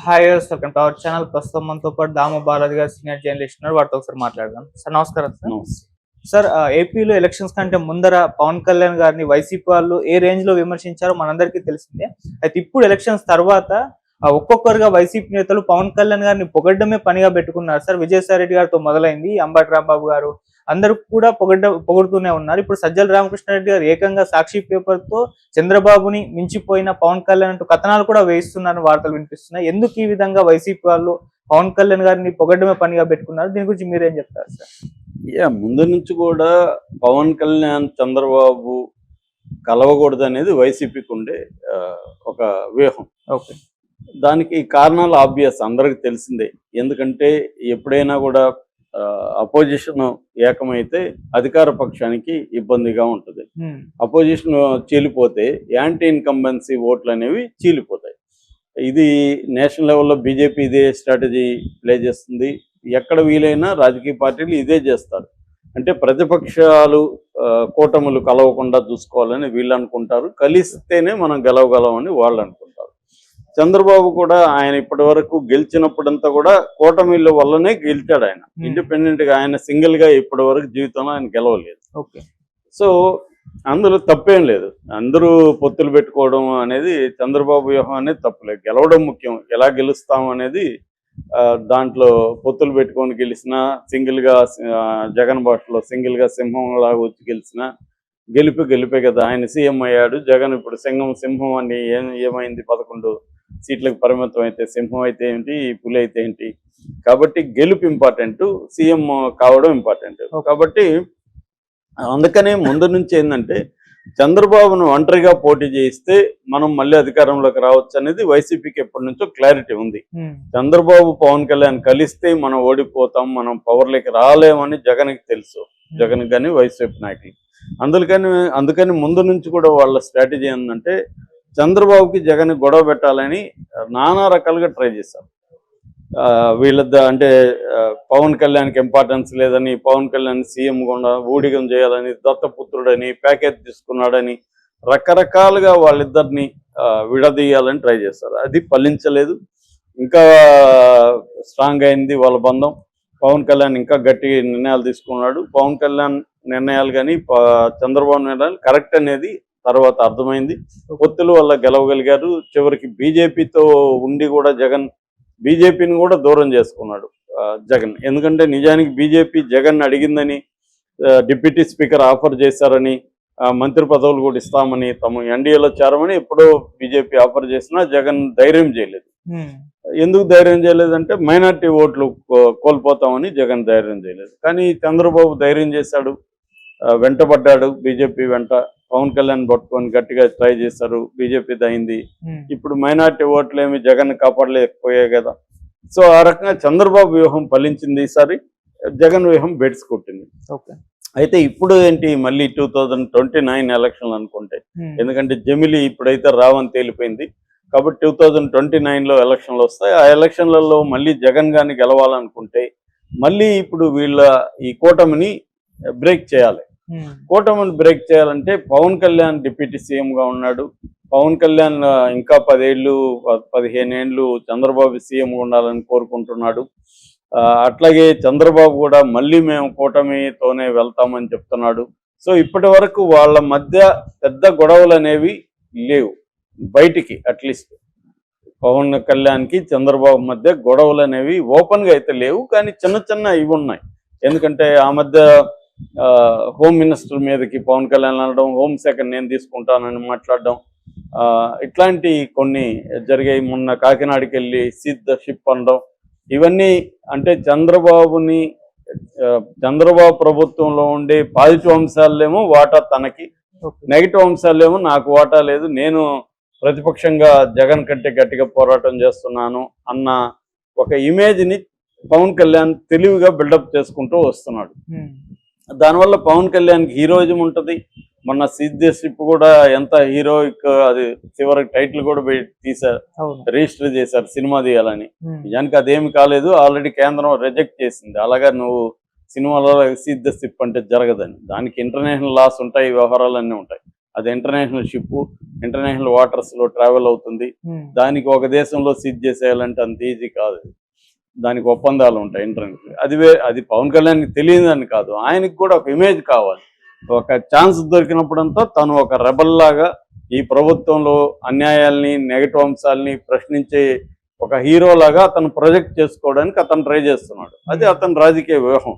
Hi welcome to our channel. ప్రస్తుతం మనతో పాటు దామ బాలాజీ గారు సీనియర్ జర్నలిస్ట్ ఉన్నారు. వాటితో ఒకసారి మాట్లాడదాం. సార్ నమస్కారం. సార్ ఏపీలో ఎలక్షన్స్ కంటే ముందర పవన్ కళ్యాణ్ గారిని వైసీపీ వాళ్ళు ఏ రేంజ్ లో విమర్శించారో మనందరికీ తెలిసిందే. అయితే ఇప్పుడు ఎలక్షన్స్ తర్వాత ఒక్కొక్కరుగా వైసీపీ నేతలు పవన్ కళ్యాణ్ గారిని పొగడ్డమే పనిగా పెట్టుకున్నారు. సార్ విజయసాయి రెడ్డి గారితో మొదలైంది, అంబటి రాంబాబు గారు అందరూ కూడా పొగుడుతూనే ఉన్నారు. ఇప్పుడు సజ్జల రామకృష్ణారెడ్డి గారు ఏకంగా సాక్షి పేపర్ తో చంద్రబాబుని మించిపోయిన పవన్ కళ్యాణ్ అంటూ కథనాలు కూడా వేయిస్తున్నారని వార్తలు వినిపిస్తున్నాయి. ఎందుకు ఈ విధంగా వైసీపీ వాళ్ళు పవన్ కళ్యాణ్ గారిని పొగడ్డమే పనిగా పెట్టుకున్నారు? దీని గురించి మీరేం చెప్తారు సార్? ముందు నుంచి కూడా పవన్ కళ్యాణ్ చంద్రబాబు కలవకూడదు అనేది వైసీపీకి ఉండే ఒక వ్యూహం. ఓకే, దానికి కారణాలు ఆబ్వియస్, అందరికి తెలిసిందే. ఎందుకంటే ఎప్పుడైనా కూడా అపోజిషన్ ఏకమైతే అధికార పక్షానికి ఇబ్బందిగా ఉంటుంది. అపోజిషన్ చీలిపోతే యాంటీ ఇన్కంబెన్సీ ఓట్లు అనేవి చీలిపోతాయి. ఇది నేషనల్ లెవెల్లో బీజేపీ ఇదే స్ట్రాటజీ ప్లే చేస్తుంది. ఎక్కడ వీలైనా రాజకీయ పార్టీలు ఇదే చేస్తారు. అంటే ప్రతిపక్షాలు కూటములు కలవకుండా చూసుకోవాలని వీళ్ళు అనుకుంటారు, కలిస్తేనే మనం గెలవగలమని వాళ్ళు అనుకుంటారు. చంద్రబాబు కూడా ఆయన ఇప్పటి వరకు గెలిచినప్పుడంతా కూడా కూటమిల వల్లనే గెలిచాడు. ఆయన ఇండిపెండెంట్ గా, ఆయన సింగిల్ గా ఇప్పటి వరకు జీవితంలో ఆయన గెలవలేదు. ఓకే, సో అందులో తప్పేం లేదు. అందరూ పొత్తులు పెట్టుకోవడం అనేది చంద్రబాబు వ్యూహం అనేది తప్పులేదు. గెలవడం ముఖ్యం. ఎలా గెలుస్తాం అనేది దాంట్లో పొత్తులు పెట్టుకొని గెలిచినా, సింగిల్ గా జగన్ భాషలో సింగిల్ గా సింహం లాగా వచ్చి గెలిచినా గెలిపే కదా. ఆయన సీఎం అయ్యాడు. జగన్ ఇప్పుడు సింహం అని ఏమైంది? 11 సీట్లకు పరిమితం అయితే సింహం అయితే ఏంటి, పులి అయితే ఏంటి? కాబట్టి గెలుపు ఇంపార్టెంట్, సీఎం కావడం ఇంపార్టెంట్. కాబట్టి అందుకనే ముందు నుంచి ఏంటంటే చంద్రబాబును ఒంటరిగా పోటీ చేయిస్తే మనం మళ్ళీ అధికారంలోకి రావచ్చు అనేది వైసీపీకి ఎప్పటి నుంచో క్లారిటీ ఉంది. చంద్రబాబు పవన్ కళ్యాణ్ కలిస్తే మనం ఓడిపోతాం, మనం పవర్లోకి రాలేమని జగన్కి తెలుసు. జగన్ కానీ వైసీపీ నాయకులు అందుకని ముందు నుంచి కూడా వాళ్ళ స్ట్రాటజీ ఏంటంటే చంద్రబాబుకి జగన్ గొడవ పెట్టాలని నానా రకాలుగా ట్రై చేశారు. అంటే పవన్ కళ్యాణ్కి ఇంపార్టెన్స్ లేదని, పవన్ కళ్యాణ్ సీఎం గుండా ఊడిగం చేయాలని, దత్తపుత్రుడని, ప్యాకేజ్ తీసుకున్నాడని రకరకాలుగా వాళ్ళిద్దరిని విడదీయాలని ట్రై చేశారు. అది ఫలించలేదు. ఇంకా స్ట్రాంగ్ అయింది వాళ్ళ బంధం. పవన్ కళ్యాణ్ ఇంకా గట్టి నిర్ణయాలు తీసుకున్నాడు. పవన్ కళ్యాణ్ నిర్ణయాలు కానీ చంద్రబాబు నిర్ణయాలు కరెక్ట్ అనేది తర్వాత అర్థమైంది. పొత్తుల వల్ల గెలవగలిగారు. చివరికి బీజేపీతో ఉండి కూడా జగన్ బీజేపీని కూడా దూరం చేసుకున్నాడు జగన్. ఎందుకంటే నిజానికి బీజేపీ జగన్ అడిగిందని, డిప్యూటీ స్పీకర్ ఆఫర్ చేశారని, మంత్రి పదవులు కూడా ఇస్తామని, తమ ఎన్డీఏలో చేరమని ఎప్పుడో బీజేపీ ఆఫర్ చేసినా జగన్ ధైర్యం చేయలేదు. ఎందుకు ధైర్యం చేయలేదంటే మైనార్టీ ఓట్లు కోల్పోతామని జగన్ ధైర్యం చేయలేదు. కానీ చంద్రబాబు ధైర్యం చేశాడు, వెంటబడ్డాడు బీజేపీ వెంట. పవన్ కళ్యాణ్ పట్టుకొని గట్టిగా ట్రై చేశారు, బీజేపీ దయింది. ఇప్పుడు మైనార్టీ ఓట్లు ఏమి జగన్ కాపాడలేకపోయాయి కదా. సో ఆ రకంగా చంద్రబాబు వ్యూహం ఫలించింది. ఈసారి జగన్ వ్యూహం బెడ్స్ కొట్టింది. అయితే ఇప్పుడు ఏంటి, మళ్ళీ 2029 ఎలక్షన్లు అనుకుంటే, ఎందుకంటే జమిలి ఇప్పుడైతే రావని తేలిపోయింది కాబట్టి 2029లో ఎలక్షన్లు వస్తాయి. ఆ ఎలక్షన్లలో మళ్ళీ జగన్ గారిని గెలవాలనుకుంటే మళ్ళీ ఇప్పుడు వీళ్ళ ఈ కూటమిని బ్రేక్ చేయాలి. కూటమిని బ్రేక్ చేయాలంటే పవన్ కళ్యాణ్ డిప్యూటీ సీఎంగా ఉన్నాడు. పవన్ కళ్యాణ్ ఇంకా 10-15 ఏళ్ళు చంద్రబాబు సీఎంగా ఉండాలని కోరుకుంటున్నాడు. అట్లాగే చంద్రబాబు కూడా మళ్ళీ మేము కూటమితోనే వెళ్తామని చెప్తున్నాడు. సో ఇప్పటి వరకు వాళ్ళ మధ్య పెద్ద గొడవలు అనేవి లేవు బయటికి. అట్లీస్ట్ పవన్ కళ్యాణ్కి చంద్రబాబు మధ్య గొడవలు అనేవి ఓపెన్గా అయితే లేవు, కానీ చిన్న ఇవి ఉన్నాయి. ఎందుకంటే ఆ మధ్య హోమ్ మినిస్టర్ మీదకి పవన్ కళ్యాణ్ అనడం, హోంశాఖ నేను తీసుకుంటానని మాట్లాడడం, ఇట్లాంటి కొన్ని జరిగాయి. మొన్న కాకినాడకి వెళ్ళి సీజ్ ద షిప్ అనడం, ఇవన్నీ అంటే చంద్రబాబు ప్రభుత్వంలో ఉండే పాజిటివ్ అంశాలేమో వాటా తనకి, నెగిటివ్ అంశాలేమో నాకు వాటా లేదు, నేను ప్రతిపక్షంగా జగన్ కంటే గట్టిగా పోరాటం చేస్తున్నాను అన్న ఒక ఇమేజ్ని పవన్ కళ్యాణ్ తెలివిగా బిల్డప్ చేసుకుంటూ వస్తున్నాడు. దానివల్ల పవన్ కళ్యాణ్కి హీరోయిజం ఉంటుంది. మొన్న సీజ్ ద షిప్ కూడా ఎంత హీరోయిక్, అది చివరికి టైటిల్ కూడా తీశారు, రిజిస్టర్ చేశారు సినిమా తీయాలని. నిజానికి అదేమి కాలేదు, ఆల్రెడీ కేంద్రం రిజెక్ట్ చేసింది. అలాగా నువ్వు సినిమాలో సీజ్ ద షిప్ అంటే జరగదని, దానికి ఇంటర్నేషనల్ లాస్ ఉంటాయి, వ్యవహారాలన్నీ ఉంటాయి. అది ఇంటర్నేషనల్ షిప్, ఇంటర్నేషనల్ వాటర్స్ లో ట్రావెల్ అవుతుంది. దానికి ఒక దేశంలో సీజ్ చేసేయాలంటే అంత ఈజీ కాదు. దానికి ఒప్పందాలు ఉంటాయి ఇంటర్నేషనల్. అది పవన్ కళ్యాణ్కి తెలియదని కాదు, ఆయనకి కూడా ఒక ఇమేజ్ కావాలి. ఒక ఛాన్స్ దొరికినప్పుడంతా తను ఒక రెబల్ లాగా ఈ ప్రభుత్వంలో అన్యాయాల్ని, నెగటివ్ అంశాలని ప్రశ్నించే ఒక హీరో లాగా అతను ప్రొజెక్ట్ చేసుకోవడానికి అతను ట్రై చేస్తున్నాడు. అది అతని రాజకీయ వ్యూహం.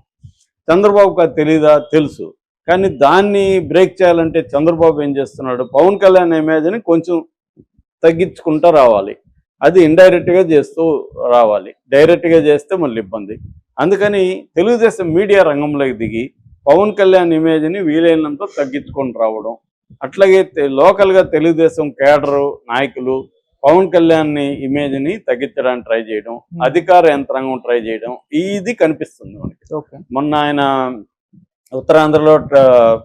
చంద్రబాబుకి అది తెలీదా? తెలుసు. కానీ దాన్ని బ్రేక్ చేయాలంటే చంద్రబాబు ఏం చేస్తున్నాడు, పవన్ కళ్యాణ్ ఇమేజ్ని కొంచెం తగ్గించుకుంటూ రావాలి. అది ఇండైరెక్ట్గా చేస్తూ రావాలి. డైరెక్ట్గా చేస్తే మళ్ళీ ఇబ్బంది. అందుకని తెలుగుదేశం మీడియా రంగంలోకి దిగి పవన్ కళ్యాణ్ ఇమేజ్ని వీలైనంత తగ్గించుకొని రావడం, అట్లాగే లోకల్గా తెలుగుదేశం కేడరు నాయకులు పవన్ కళ్యాణ్ ఇమేజ్ని తగ్గించడానికి ట్రై చేయడం, అధికార యంత్రాంగం ట్రై చేయడం, ఇది కనిపిస్తుంది మనకి. మొన్న ఆయన ఉత్తరాంధ్రలో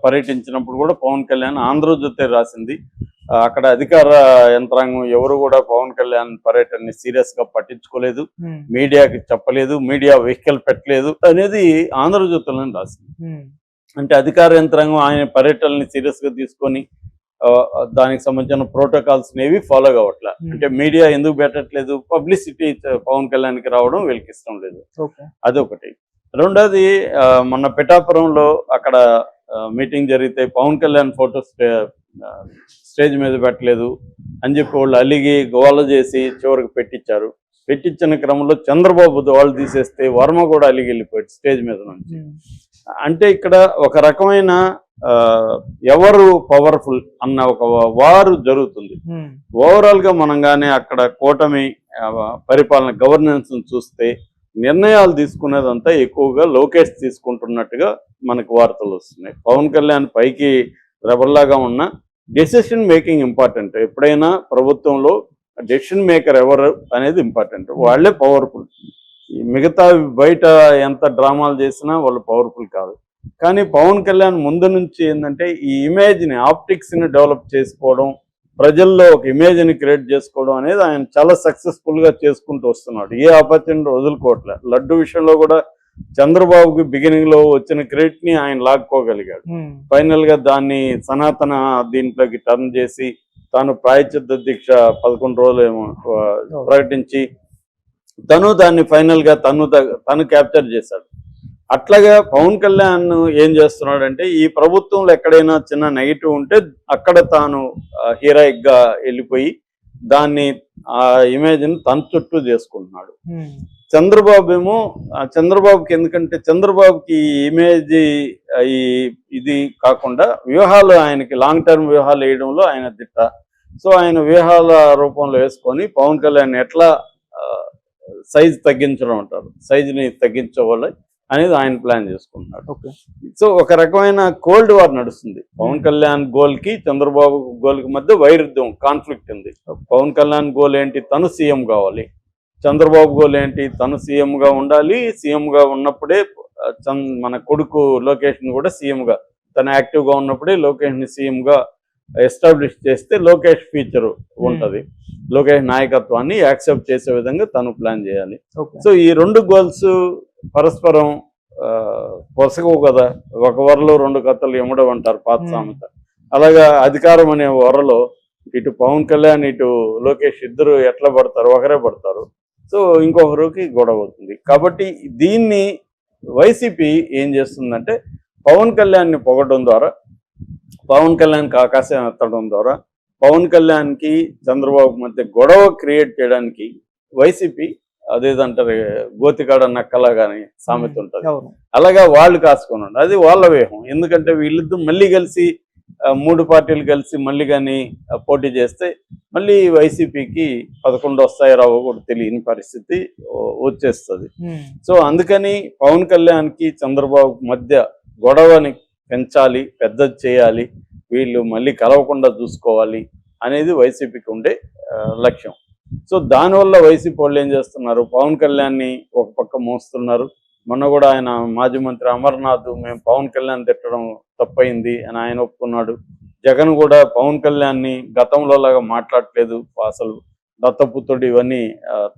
పర్యటించినప్పుడు కూడా పవన్ కళ్యాణ్ ఆంధ్రజ్యోతి రాసింది, అక్కడ అధికార యంత్రాంగం ఎవరు కూడా పవన్ కళ్యాణ్ పర్యటనని సీరియస్ గా పట్టించుకోలేదు, మీడియాకి చెప్పలేదు, మీడియా వెహికల్ పెట్టలేదు అనేది ఆంధ్రజ్యోతిలో రాసింది. అంటే అధికార యంత్రాంగం ఆయన పర్యటనని సీరియస్ గా తీసుకొని దానికి సంబంధించిన ప్రోటోకాల్స్ ఏవి ఫాలో కావట్లే. అంటే మీడియా ఎందుకు పెట్టట్లేదు, పబ్లిసిటీ పవన్ కళ్యాణ్కి రావడం వీళ్ళకి ఇష్టం లేదు. అదొకటి. రెండోది, మొన్న పిఠాపురంలో అక్కడ మీటింగ్ జరిగితే పవన్ కళ్యాణ్ ఫోటో స్టేజ్ మీద పెట్టలేదు అని చెప్పి వాళ్ళు అలిగి గోల చేసి చివరికి పెట్టించారు. పెట్టించిన క్రమంలో చంద్రబాబు వాళ్ళు తీసేస్తే వర్మ కూడా అలిగి వెళ్ళిపోయాడు స్టేజ్ మీద నుంచి. అంటే ఇక్కడ ఒక రకమైన ఎవరు పవర్ఫుల్ అన్న ఒక వారు జరుగుతుంది. ఓవరాల్ గా మనం గానీ అక్కడ కూటమి పరిపాలన గవర్నెన్స్ చూస్తే నిర్ణయాలు తీసుకునేదంతా ఎక్కువగా లోకేష్ తీసుకుంటున్నట్టుగా మనకు వార్తలు వస్తున్నాయి. పవన్ కళ్యాణ్ పైకి రెబల్లాగా ఉన్న డెసిషన్ మేకింగ్ ఇంపార్టెంట్. ఎప్పుడైనా ప్రభుత్వంలో డెసిషన్ మేకర్ ఎవరు అనేది ఇంపార్టెంట్. వాళ్ళే పవర్ఫుల్. మిగతా బయట ఎంత డ్రామాలు చేసినా వాళ్ళు పవర్ఫుల్ కాదు. కానీ పవన్ కళ్యాణ్ ముందు నుంచి ఏంటంటే ఈ ఇమేజ్ని, ఆప్టిక్స్ని డెవలప్ చేసుకోవడం, ప్రజల్లో ఒక ఇమేజ్ని క్రియేట్ చేసుకోవడం అనేది ఆయన చాలా సక్సెస్ఫుల్గా చేసుకుంటూ వస్తున్నాడు. ఏ ఆపర్చునిటీ వదులుకోవట్లే. లడ్డు విషయంలో కూడా చంద్రబాబుకి బిగినింగ్లో వచ్చిన క్రెడిట్ని ఆయన లాక్కోగలిగాడు. ఫైనల్గా దాన్ని సనాతన దీంట్లోకి టర్న్ చేసి తాను ప్రాయశ్చిత్త దీక్ష 11 రోజులు ఏమో ప్రకటించి తను దాన్ని ఫైనల్గా తను క్యాప్చర్ చేశాడు. అట్లాగా పవన్ కళ్యాణ్ ఏం చేస్తున్నాడంటే ఈ ప్రభుత్వంలో ఎక్కడైనా చిన్న నెగిటివ్ ఉంటే అక్కడ తాను హీరోయిక్గా వెళ్ళిపోయి దాన్ని ఆ ఇమేజ్ని తన చుట్టూ చేసుకుంటున్నాడు. చంద్రబాబు ఏమో చంద్రబాబుకి ఎందుకంటే చంద్రబాబుకి ఇమేజ్ ఇది కాకుండా వ్యూహాలు, ఆయనకి లాంగ్ టర్మ్ వ్యూహాలు వేయడంలో ఆయన దిట్ట. సో ఆయన వ్యూహాల రూపంలో వేసుకొని పవన్ కళ్యాణ్ ఎట్లా సైజ్ తగ్గించడం అంటారు, సైజుని తగ్గించవాలి అనేది ఆయన ప్లాన్ చేసుకుంటున్నాడు. సో ఒక రకమైన కోల్డ్ వార్ నడుస్తుంది. పవన్ కళ్యాణ్ గోల్కి చంద్రబాబు గోల్కి మధ్య వైరుధ్యం, కాన్ఫ్లిక్ట్ ఉంది. పవన్ కళ్యాణ్ గోల్ ఏంటి, తను సీఎం కావాలి. చంద్రబాబు గోల్ ఏంటి, తను సీఎంగా ఉండాలి. సీఎంగా ఉన్నప్పుడే మన కొడుకు లోకేష్ని కూడా సీఎంగా, తను యాక్టివ్గా ఉన్నప్పుడే లోకేష్ని సీఎంగా ఎస్టాబ్లిష్ చేస్తే లోకేష్ ఫ్యూచర్ ఉంటుంది. లోకేష్ నాయకత్వాన్ని యాక్సెప్ట్ చేసే విధంగా తను ప్లాన్ చేయాలి. సో ఈ రెండు గోల్స్ పరస్పరం పొసగవు కదా. ఒక వరలో రెండు కథలు ఎముడవు అంటారు పాత సామెత. అలాగా అధికారం అనే వరలో ఇటు పవన్ కళ్యాణ్ ఇటు లోకేష్ ఇద్దరు ఎట్లా పడతారు, ఒకరే పడతారు. సో ఇంకొకరికి గొడవ అవుతుంది. కాబట్టి దీన్ని వైసీపీ ఏం చేస్తుందంటే పవన్ కళ్యాణ్ని పొగడం ద్వారా, పవన్ కళ్యాణ్కి ఆకాశం ఎత్తడం ద్వారా, పవన్ కళ్యాణ్కి చంద్రబాబు మధ్య గొడవ క్రియేట్ చేయడానికి వైసీపీ అదేదంటారు గోతికాడ నక్కలాగాని సామెత ఉంటుంది, అలాగా వాళ్ళు కాసుకున్నాడు. అది వాళ్ళ వ్యూహం. ఎందుకంటే వీళ్ళిద్దరు మళ్ళీ కలిసి 3 పార్టీలు కలిసి మళ్ళీ కానీ పోటీ చేస్తే మళ్ళీ వైసీపీకి 11 వస్తాయి రావో కూడా తెలియని పరిస్థితి వచ్చేస్తుంది. సో అందుకని పవన్ కళ్యాణ్కి చంద్రబాబు మధ్య గొడవని పెంచాలి, పెద్దది చేయాలి, వీళ్ళు మళ్ళీ కలవకుండా చూసుకోవాలి అనేది వైసీపీకి ఉండే లక్ష్యం. సో దానివల్ల వైసీపీ వాళ్ళు ఏం చేస్తున్నారు, పవన్ కళ్యాణ్ని ఒక పక్క మోస్తున్నారు. మొన్న కూడా ఆయన మాజీ మంత్రి అమర్నాథ్ మేము పవన్ కళ్యాణ్ తిట్టడం తప్పైంది అని ఆయన ఒప్పుకున్నాడు. జగన్ కూడా పవన్ కళ్యాణ్ని గతంలో లాగా మాట్లాడలేదు, అసలు దత్తపుత్రుడు ఇవన్నీ